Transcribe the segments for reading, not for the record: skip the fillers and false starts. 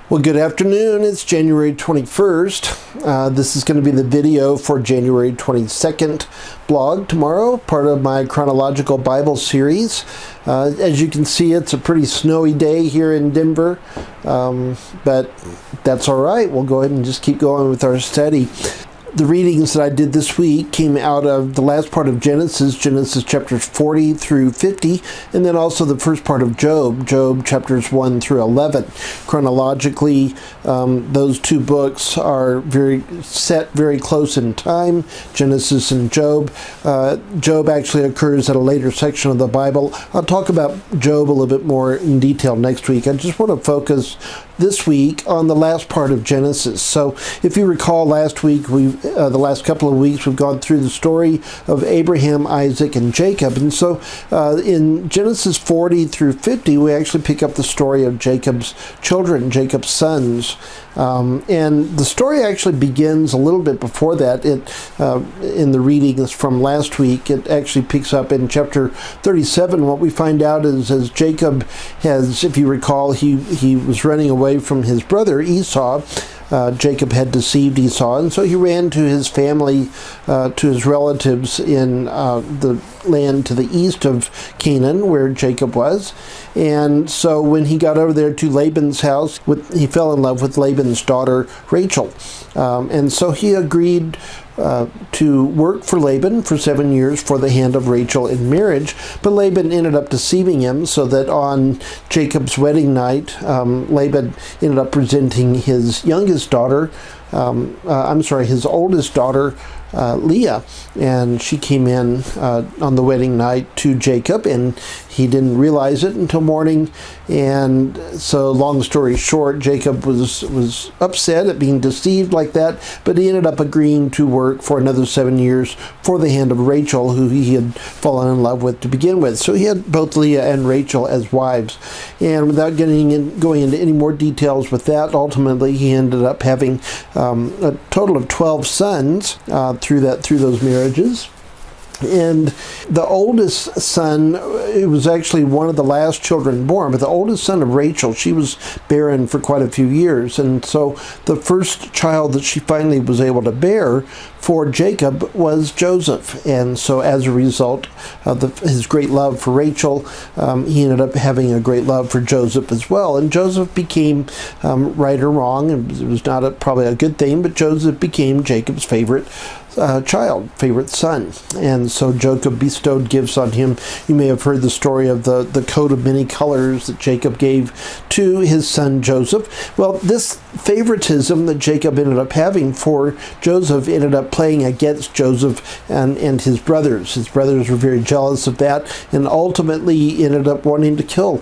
Well, good afternoon. It's January 21st. This is going to be the video for January 22nd blog tomorrow, part of my Chronological Bible series. As you can see, it's a pretty snowy day here in Denver, but that's all right. We'll go ahead and just keep going with our study. The readings that I did this week came out of the last part of Genesis chapters 40 through 50, and then also the first part of Job chapters 1 through 11. Chronologically, those two books are very close in time, Genesis and Job. Job actually occurs at a later section of the Bible. I'll talk about Job a little bit more in detail next week. I just want to focus this week on the last part of Genesis. So if you recall, last week, the last couple of weeks, we've gone through the story of Abraham, Isaac, and Jacob. And so in Genesis 40 through 50, we actually pick up the story of Jacob's children, Jacob's sons. And the story actually begins a little bit before that. In the readings from last week, it actually picks up in chapter 37. What we find out is, as Jacob has, if you recall, he was running away from his brother Esau. Jacob had deceived Esau, and so he ran to his family, to his relatives in the land to the east of Canaan, where Jacob was. And so when he got over there to Laban's house, he fell in love with Laban's daughter, Rachel. And so he agreed to work for Laban for 7 years for the hand of Rachel in marriage, but Laban ended up deceiving him, so that on Jacob's wedding night, Laban ended up presenting his youngest daughter, his oldest daughter, Leah, and she came in on the wedding night to Jacob, and he didn't realize it until morning. And so, long story short, Jacob was upset at being deceived like that, but he ended up agreeing to work for another 7 years for the hand of Rachel, who he had fallen in love with to begin with. So he had both Leah and Rachel as wives. And without going into any more details with that, ultimately he ended up having a total of 12 sons through those marriages. And the oldest son, it was actually one of the last children born, but the oldest son of Rachel, she was barren for quite a few years. And so the first child that she finally was able to bear for Jacob was Joseph. And so as a result of his great love for Rachel, he ended up having a great love for Joseph as well. And Joseph became, right or wrong, and it was not probably a good thing, but Joseph became Jacob's favorite son. And so Jacob bestowed gifts on him. You may have heard the story of the coat of many colors that Jacob gave to his son Joseph. Well, this favoritism that Jacob ended up having for Joseph ended up playing against Joseph and his brothers. His brothers were very jealous of that, and ultimately ended up wanting to kill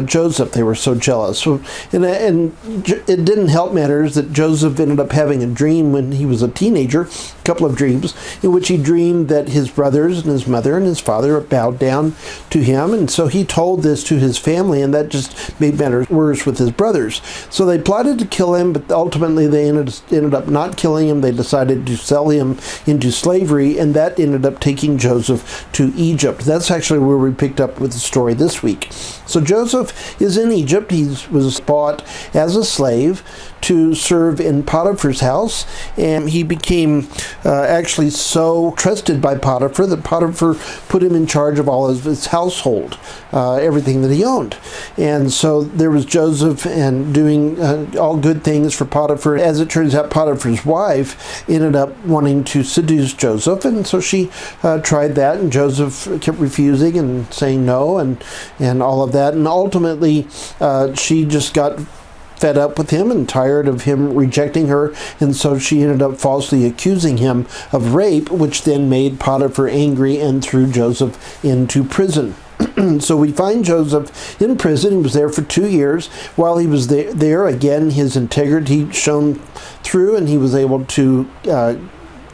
Joseph. They were so jealous. So, and it didn't help matters that Joseph ended up having a dream when he was a teenager, a couple of dreams, in which he dreamed that his brothers and his mother and his father bowed down to him. And so he told this to his family, and that just made matters worse with his brothers. So they plotted to kill him, but ultimately they ended up not killing him. They decided to sell him into slavery, and that ended up taking Joseph to Egypt. That's actually where we picked up with the story this week. So Joseph is in Egypt. He was bought as a slave to serve in Potiphar's house, and he became actually so trusted by Potiphar that Potiphar put him in charge of all of his household, everything that he owned. And so there was Joseph and doing all good things for Potiphar. As it turns out, Potiphar's wife ended up wanting to seduce Joseph, and so she tried that, and Joseph kept refusing and saying no, and all of that. And ultimately, she just got fed up with him and tired of him rejecting her, and so she ended up falsely accusing him of rape, which then made Potiphar angry and threw Joseph into prison. So we find Joseph in prison. He was there for 2 years. While he was there, again, his integrity shone through, and he was able to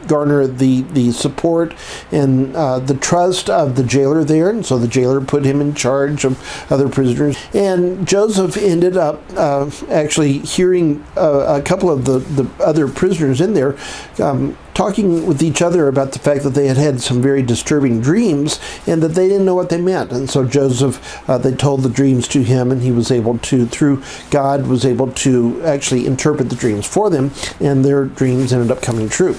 garner the support and the trust of the jailer there, and so the jailer put him in charge of other prisoners. And Joseph ended up actually hearing a couple of the other prisoners in there talking with each other about the fact that they had had some very disturbing dreams and that they didn't know what they meant. And so Joseph, they told the dreams to him, and he was able to, through God, was able to actually interpret the dreams for them, and their dreams ended up coming true.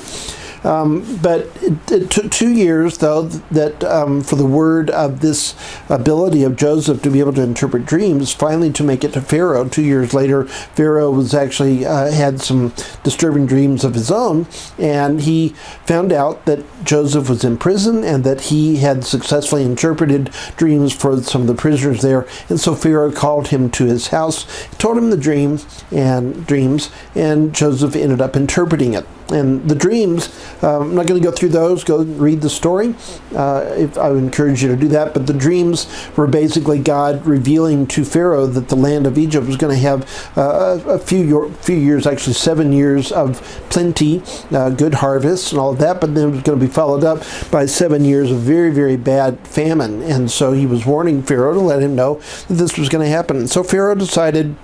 But it took 2 years, though, that for the word of this ability of Joseph to be able to interpret dreams, finally to make it to Pharaoh. 2 years later, Pharaoh was actually had some disturbing dreams of his own, and he found out that Joseph was in prison and that he had successfully interpreted dreams for some of the prisoners there. And so Pharaoh called him to his house, told him the dreams, and Joseph ended up interpreting it. And the dreams, I'm not going to go through those. Go read the story. I would encourage you to do that. But the dreams were basically God revealing to Pharaoh that the land of Egypt was going to have a few years, actually 7 years of plenty, good harvests and all of that. But then it was going to be followed up by 7 years of very, very bad famine. And so he was warning Pharaoh to let him know that this was going to happen. And so Pharaoh decided,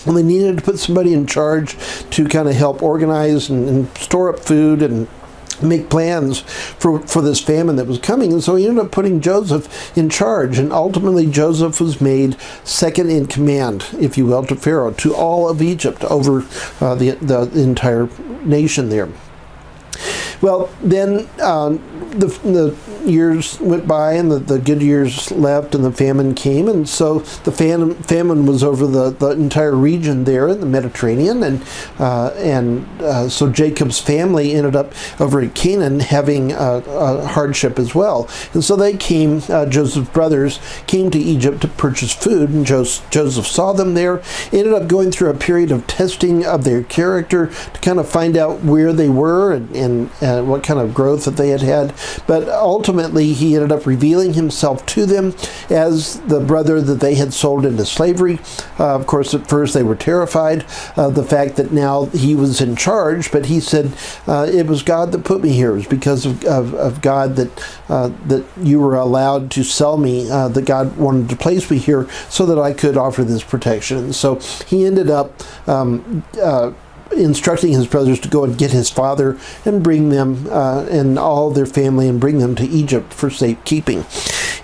well, they needed to put somebody in charge to kind of help organize and store up food and make plans for this famine that was coming. And so he ended up putting Joseph in charge. And ultimately, Joseph was made second in command, if you will, to Pharaoh, to all of Egypt, over the entire nation there. Well, then the years went by, and the good years left, and the famine came, and so the famine was over the entire region there in the Mediterranean, and so Jacob's family ended up over at Canaan having a hardship as well. And so they came, Joseph's brothers came to Egypt to purchase food, and Joseph saw them there, ended up going through a period of testing of their character to kind of find out where they were and what kind of growth that they had. But ultimately, he ended up revealing himself to them as the brother that they had sold into slavery. Of course, at first they were terrified of the fact that now he was in charge, but he said, it was God that put me here. It was because of God that you were allowed to sell me, that God wanted to place me here so that I could offer this protection. And so he ended up instructing his brothers to go and get his father and bring them and all their family and bring them to Egypt for safekeeping.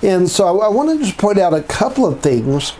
And so I want to just point out a couple of things.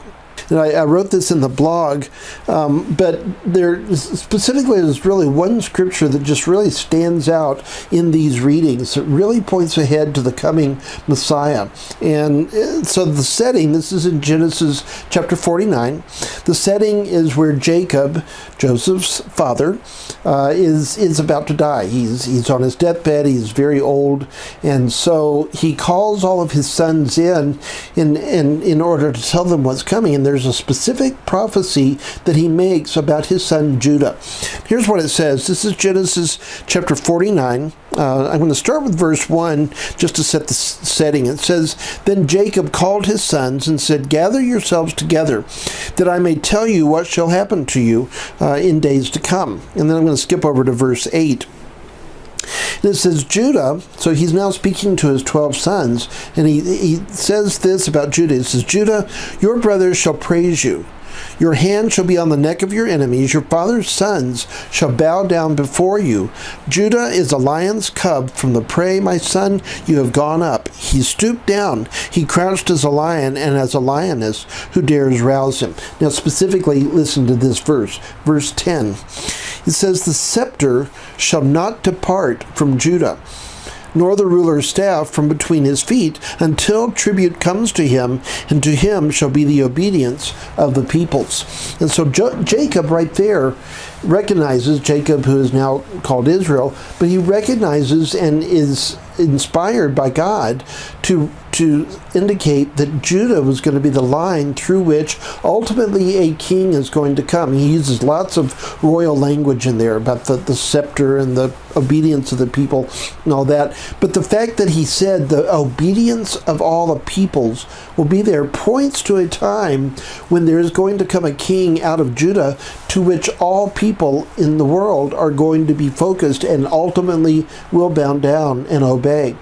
And I wrote this in the blog, but there specifically is really one scripture that just really stands out in these readings. That really points ahead to the coming Messiah. And so the setting, this is in Genesis chapter 49. The setting is where Jacob, Joseph's father, is about to die. He's on his deathbed. He's very old, and so he calls all of his sons in order to tell them what's coming. And there's a specific prophecy that he makes about his son Judah. Here's what it says. This is Genesis chapter 49. I'm going to start with verse 1 just to set the setting. It says, "Then Jacob called his sons and said, 'Gather yourselves together, that I may tell you what shall happen to you in days to come.'" And then I'm going to skip over to verse 8. And it says, Judah, so he's now speaking to his 12 sons, and he says this about Judah. It says, "Judah, your brothers shall praise you. Your hand shall be on the neck of your enemies. Your father's sons shall bow down before you. Judah is a lion's cub from the prey. My son, you have gone up. He stooped down. He crouched as a lion and as a lioness. Who dares rouse him?" Now specifically, listen to this verse. Verse 10. It says, "The scepter shall not depart from Judah, nor the ruler's staff from between his feet, until tribute comes to him, and to him shall be the obedience of the peoples." And so Jacob right there recognizes, Jacob who is now called Israel, but he recognizes and is inspired by God to indicate that Judah was going to be the line through which ultimately a king is going to come. He uses lots of royal language in there about the scepter and the obedience of the people and all that. But the fact that he said the obedience of all the peoples will be there points to a time when there is going to come a king out of Judah to which all people in the world are going to be focused and ultimately will bow down and obey.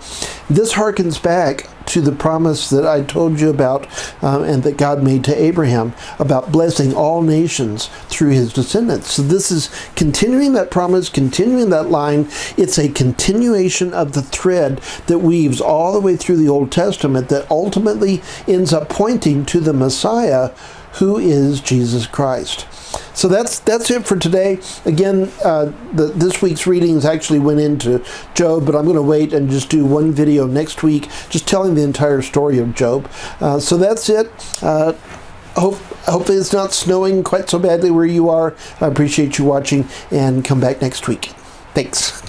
This harkens back to the promise that I told you about and that God made to Abraham about blessing all nations through his descendants. So this is continuing that promise, continuing that line. It's a continuation of the thread that weaves all the way through the Old Testament that ultimately ends up pointing to the Messiah, who is Jesus Christ. So that's it for today. Again, this week's readings actually went into Job, but I'm going to wait and just do one video next week, just telling the entire story of Job. So that's it. Hopefully it's not snowing quite so badly where you are. I appreciate you watching, and come back next week. Thanks.